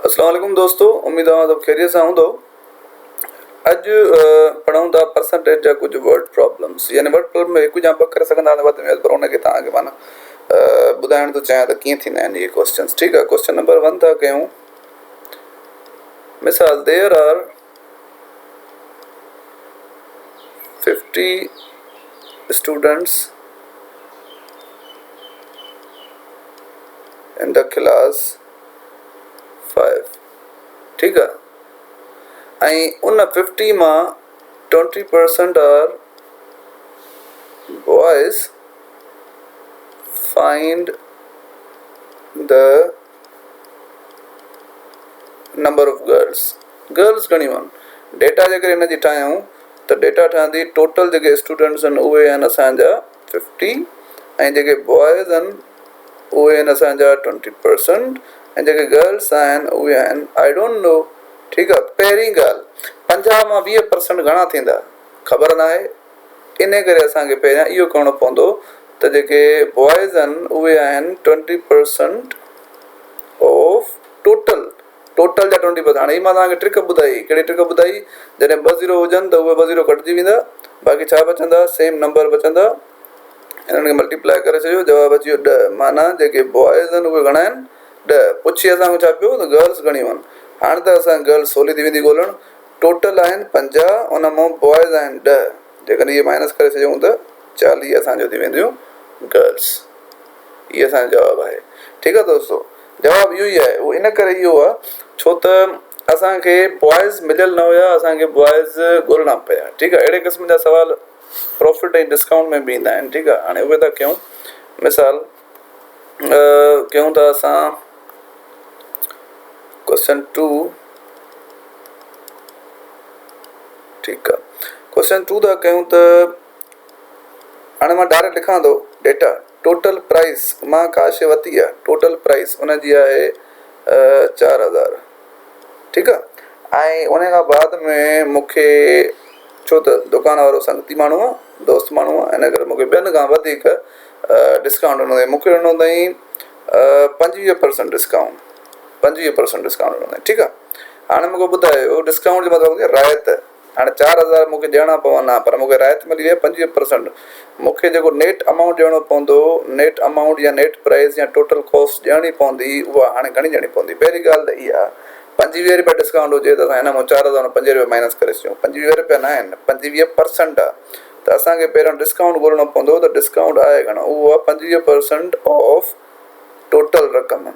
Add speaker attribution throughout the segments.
Speaker 1: अस्सलाम वालेकुम दोस्तों, उम्मीद आहे सब खैरियत सां हूंदो। अॼु पढ़ूं था परसेंटेज जा कुछ वर्ड प्रॉब्लम्स, यानी वर्ड प्रॉब्लम में हिकु या ॿ करे सघंदा आहिनि वधि में वधि, पर उनखे तव्हांखे माना ॿुधाइण थो चाहियां त कीअं थींदा आहिनि इहे क्वेश्चन्स। ठीकु आहे, क्वेश्चन नंबर 1 था कयूं। मिसाल, there R 50 students in the class 5। ठीकु आहे, ऐं उन 50 मां 20% are boys. Find the number of girls. Girls घणियूं आहिनि? डेटा जेकर हिन जी ठाहियूं त डेटा ठहंदी टोटल जेके स्टूडेंट्स आहिनि उहे आहिनि असांजा 50, ऐं जेके बॉयज़ आहिनि उहे आहिनि असांजा 20%, ऐं जेके गर्ल्स आहिनि उहे आहिनि आई डोंट नो। ठीकु आहे, पहिरीं ॻाल्हि 50 मां 20% घणा थींदा ख़बर न आहे, इन करे असांखे पहिरियां इहो करिणो पवंदो त जेके बॉयज़ आहिनि उहे आहिनि 20% ऑफ टोटल जा 20%। हाणे ही मां तव्हांखे ट्रिक ॿुधाई। कहिड़ी ट्रिक ॿुधाई? जॾहिं 2 0 हुजनि त उहे 2 0 कटिजी वेंदा, बाक़ी छा बचंदा? Same number बचंदा। हिननि खे मल्टीप्लाई करे छॾियो, जवाबु अची वियो 10। माना जेके बॉयज़ आहिनि उहे घणा आहिनि? 10। पुछी असांखे छा पियो त गर्ल्स घणियूं आहिनि। हाणे त असां गर्ल्स सवली थी वेंदी ॻोल्हणु। टोटल आहिनि 50, उन मां बॉयज़ आहिनि 10। जेकॾहिं इहे माइनस करे छॾियूं त 40 असांजो थी वेंदियूं गर्ल्स। इहे असांजो जवाबु आहे। ठीकु आहे दोस्तों, जवाबु इहो ई आहे। उहो इन करे इहो आहे छो त असांखे बॉयज़ मिलियल न हुया, असांखे बॉयज़ ॻोल्हणा पिया। ठीकु आहे, अहिड़े क़िस्म जा सवाल प्रॉफिट ऐं डिस्काउंट में बि ईंदा आहिनि। ठीकु आहे, हाणे उहे था कयूं। मिसाल कयूं था असां क्वेश्चन 2। ठीकु आहे, क्वेश्चन 2 था कयूं त हाणे मां डायरेक्ट लिखां थो डेटा। टोटल प्राइस मां का शइ वरिती आहे, टोटल प्राइस उनजी आहे 4000। ठीकु आहे, ऐं उन खां बाद में मूंखे, छो त दुकान वारो संगती माण्हू आहे, दोस्त माण्हू आहे, इन करे मूंखे ॿियनि खां वधीक डिस्काउंट ॾिनो अथई। मूंखे ॾिनो अथई 25% डिस्काउंट। 25% डिस्काउंट ॾिनो अथई। ठीकु आहे, हाणे मूंखे ॿुधायो डिस्काउंट जो मतिलबु रायत। हाणे 4000 मूंखे ॾियणा पवंदा, पर मूंखे रायत मिली आहे 25%। मूंखे जेको नेट अमाउंट ॾियणो पवंदो, नेट अमाउंट या नेट प्राइस या टोटल कॉस्ट ॾियणी पवंदी, उहा हाणे घणी ॾियणी पवंदी? पहिरीं ॻाल्हि त इहा, 25 रुपया डिस्काउंट हुजे त असां हिन मां 4000 में 5 रुपया माइनस करे छॾियूं। 25 रुपया न आहिनि, 25% आहे। त असांखे पहिरियों डिस्काउंट ॻोल्हणो पवंदो त डिस्काउंट आहे घणो? उहो आहे 25% ऑफ टोटल रक़म। ऐं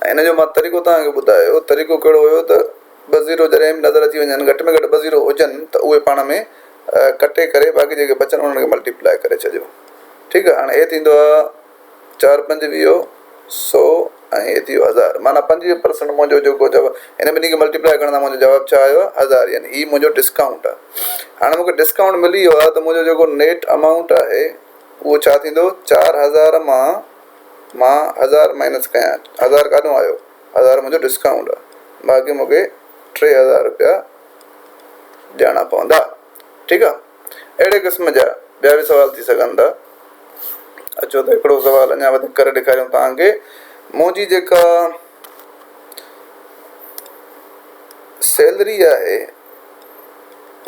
Speaker 1: हिन जो मां तरीक़ो तव्हांखे ॿुधायो। तरीक़ो कहिड़ो हुयो त 2 0 जॾहिं नज़र अची वञनि, घटि में घटि 2 0 हुजनि त उहे पाण में कटे करे बाक़ी जेके बचनि उन्हनि खे मल्टीप्लाई करे छॾियो। ठीकु आहे, हाणे हे थींदो आहे 4 5 20 100, ऐं हे थी वियो 1000। माना 25% मुंहिंजो जेको जवाबु, हिन ॿिन्ही खे मल्टीप्लाई करण सां मुंहिंजो जवाबु छा आयो? 1000। यानी ही मुंहिंजो डिस्काउंट आहे। हाणे मूंखे डिस्काउंट मिली वियो आहे त मुंहिंजो जेको नेट अमाउंट आहे उहो छा थींदो? 4000 मां 1000 माइनस कयां। 1000 काॾों आयो? 1000 मुंहिंजो डिस्काउंट आहे। बाक़ी मूंखे 3000 रुपया ॾियणा पवंदा। ठीकु आहे, अहिड़े क़िस्म जा ॿिया बि सवाल थी सघनि था। अचो त हिकिड़ो सवाल अञा वधीक करे ॾेखारियूं तव्हांखे। मुंहिंजी जेका सैलरी आहे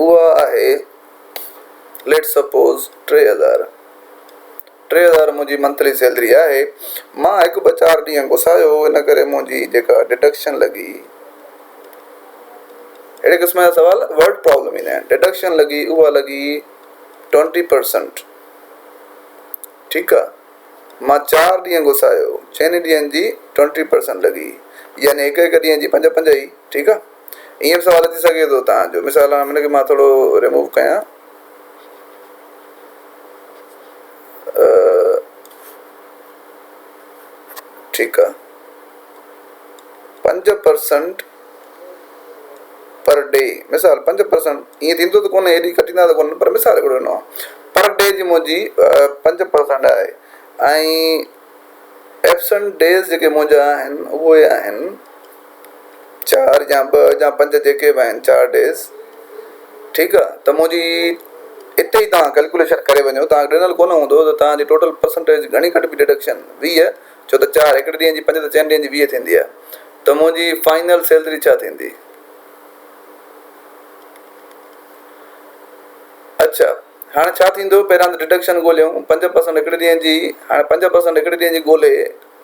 Speaker 1: उहा आहे, लेट सपोज 3000। 3000 मुंहिंजी मंथली सैलरी आहे। मां 1 2 4 ॾींहं घुसायो, इन करे मुंहिंजी जेका डिडक्शन लॻी, अहिड़े क़िस्म जा सवाल वर्ड प्रॉब्लम ईंदा आहिनि। डिडक्शन लॻी, उहा लॻी 20%। ठीकु आहे, मां 4 ॾींहं घुसायो, 6 ॾींहंनि जी 20% लॻी, यानी हिकु ॾींहं जी 5 5 ई। ठीकु आहे, ईअं बि सवाल अची सघे थो तव्हांजो। मिसाल हिनखे मां थोरो रिमूव कयां। ठीकु आहे, 5% पर डे। मिसाल 5% ईअं थींदो त कोन्हे, हेॾी कटींदा त कोन्हे, पर मिसाल हिकिड़ो ॾिनो आहे। पर डे जी मुंहिंजी 5% आहे, ऐं एब्सेंट डेज़ जेके मुंहिंजा आहिनि उहे आहिनि 4 या 2 या 5 जेके बि आहिनि, 4 डेज़। ठीकु आहे, त मुंहिंजी इते ही तव्हां कैलकुलेशन करे वञो। तव्हांखे ॾिनल कोन हूंदो त तव्हांजी टोटल परसेंटेज घणी कटिबी डिडक्शन? 20। छो त 4 हिकिड़े ॾींहं जी 5 त 4 ॾींहंनि जी 20 थींदी आहे। त मुंहिंजी फाइनल सैलरी छा थींदी? अच्छा, हाणे छा थींदो, पहिरियां त डिडक्शन ॻोल्हियूं 5% हिकिड़े ॾींहं जी। हाणे 5% हिकिड़े ॾींहं जी ॻोल्हे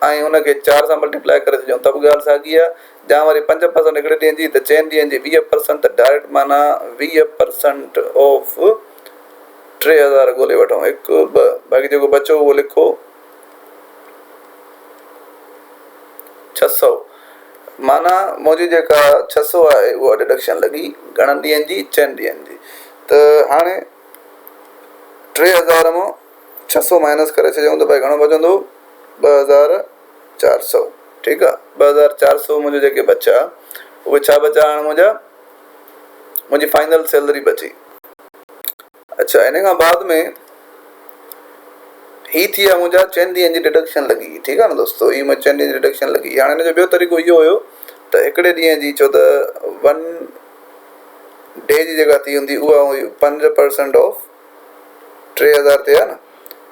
Speaker 1: ऐं हुनखे 4 सां मल्टीप्लाई करे छॾियूं त बि ॻाल्हि साॻी आहे। या वरी 5% हिकिड़े ॾींहं जी त 4 ॾींहंनि जी 20%, त डायरेक्ट माना 20% ऑफ 3000 ॻोल्हे वठूं। 1 2 बाक़ी जेको बचो उहो लिखो 600। माना मुंहिंजी जेका 600 आहे उहा डिडक्शन लॻी घणनि ॾींहंनि जी? 4 ॾींहंनि जी। त हाणे 3000 मां 600 माइनस करे छॾियूं त भाई घणो बचंदो? 2400। ठीकु आहे, 2400 मुंहिंजो जेके बचा उहे छा बचा? हाणे मुंहिंजी फाइनल सैलरी बची। अच्छा, इन खां बाद में ही थी विया मुंहिंजा 4 ॾींहंनि जी डिडक्शन लॻी। ठीकु आहे न दोस्तो, ही मुंहिंजी 4 ॾींहंनि जी डिडक्शन लॻी। हाणे हिन जो ॿियो तरीक़ो इहो हुयो त हिकिड़े ॾींहं जी, छो त 1 डे जी जेका थी हूंदी उहा हुई 5% ऑफ 3000 थिया न,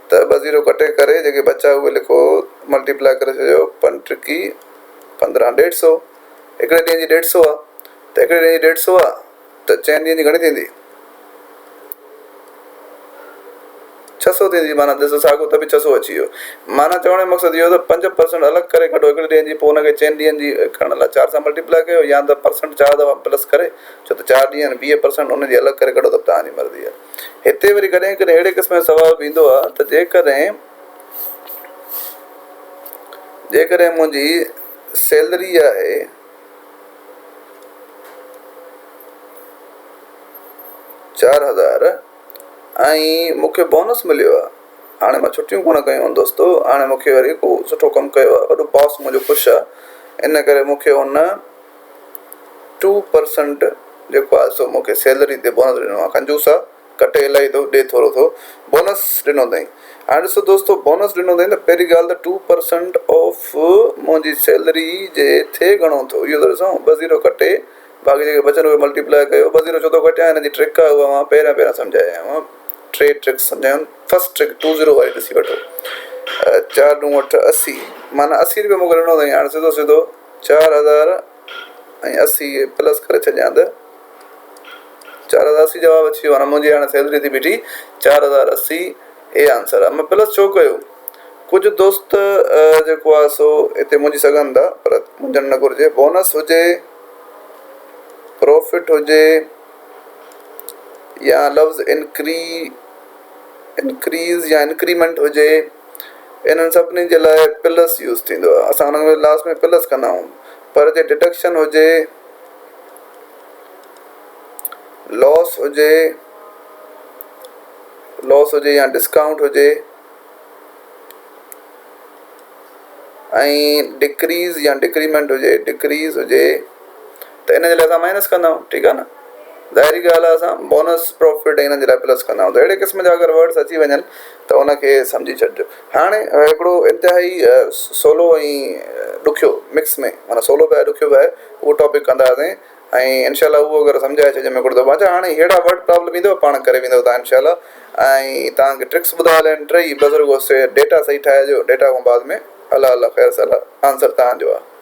Speaker 1: त 2 0 कटे करे जेके बचा उहे लिखो, मल्टीप्लाई करे छॾियो 5 त्रिकी 15 150। हिकिड़े ॾींहं जी 150 आहे, त हिकिड़े ॾींहं जी 150 आहे त 4 ॾींहंनि जी घणी थींदी? 600 थींदी। माना ॾिसो साॻियो त बि 600 अची वियो। माना चवण जो मक़सदु इहो त 5% अलॻि करे कढो हिकिड़े ॾींहं जी, पोइ हुनखे 4 ॾींहंनि जी खणण लाइ 4 सां मल्टीप्लाई कयो, या त परसेंट 4 दफ़ा प्लस करे, छो त 4 ॾींहं 20% हुनजी अलॻि करे कढो त तव्हांजी मर्ज़ी आहे। हिते वरी कॾहिं कॾहिं अहिड़े क़िस्म जो सुवाल बि ईंदो आहे त जेकॾहिं मुंहिंजी सैलरी आहे 4000 ऐं मूंखे बोनस मिलियो आहे। हाणे मां छुट्टियूं कोन कयूं आहिनि दोस्तो, हाणे मूंखे वरी को सुठो कमु कयो आहे, वॾो बॉस मुंहिंजो ख़ुशि आहे, इन करे मूंखे हुन 2% जेको आहे सो मूंखे सैलरी ते बोनस ॾिनो आहे। कंजूस आहे, कटे इलाही थो, ॾे थोरो थो, बोनस ॾिनो अथई। हाणे ॾिसो दोस्तो, बोनस ॾिनो अथई त पहिरीं ॻाल्हि त 2% ऑफ मुंहिंजी सैलरी जे थिए घणो थो इहो त ॾिसूं। 2 0 कटे बाक़ी जेके बचनि उहे मल्टीप्लाई कयो। 2 0 छो थो कटिया? हिन जी ट्रिक आहे, उहा मां पहिरियां सम्झाया। 3 ट्रिक्स सम्झायूं। फर्स्ट ट्रिक 20 वारी ॾिसी वठो। 4 × 8 = 80, माना 80 रुपया मूंखे ॾिनो अथई। हाणे सिधो सिधो 4000 ऐं 80 प्लस करे छॾियां त 4080 जवाबु अची वियो। माना मुंहिंजी हाणे सैलरी थी बीठी 4080। हे आंसर आहे। मां प्लस छो कयो? कुझु दोस्त जेको आहे सो हिते मुंझी सघनि था, पर मुंझणु न घुरिजे। बोनस हुजे, प्रॉफिट हुजे, या लफ़्ज़ इंक्रीज़ या इंक्रीमेंट हुजे, इन्हनि सभिनी जे लाइ प्लस यूज़ थींदो आहे। असां हुन में लास्ट में प्लस कंदा आहियूं। पर जे डिडक्शन हुजे, लॉस हुजे या डिस्काउंट हुजे, ऐं डिक्रीज़ या डिक्रीमेंट हुजे, त इन जे लाइ असां माइनस कंदा आहियूं। ठीकु आहे न, ज़ाहिरी ॻाल्हि आहे, असां बोनस, प्रॉफिट ऐं हिननि जे लाइ प्लस कंदा आहियूं। त अहिड़े क़िस्म जा अगरि वर्ड्स अची वञनि त उनखे सम्झी छॾिजो। हाणे हिकिड़ो इंतिहाई सवलो ऐं ॾुखियो मिक्स में, माना सवलो बि आहे ॾुखियो बि आहे, उहो टॉपिक कंदासीं ऐं इनशाला उहो अगरि सम्झाए छॾिजे में कुझु दफ़ो। हाणे अहिड़ा वर्ड प्रॉब्लम ईंदो पाण करे वेंदव तव्हां इनशाला। ऐं तव्हांखे ट्रिक्स ॿुधाए आहिनि 3 बज़ुर्ग, डेटा सही ठाहिजो। डेटा खां बाद में अलाह ख़ैर सलाह आंसर तव्हांजो आहे।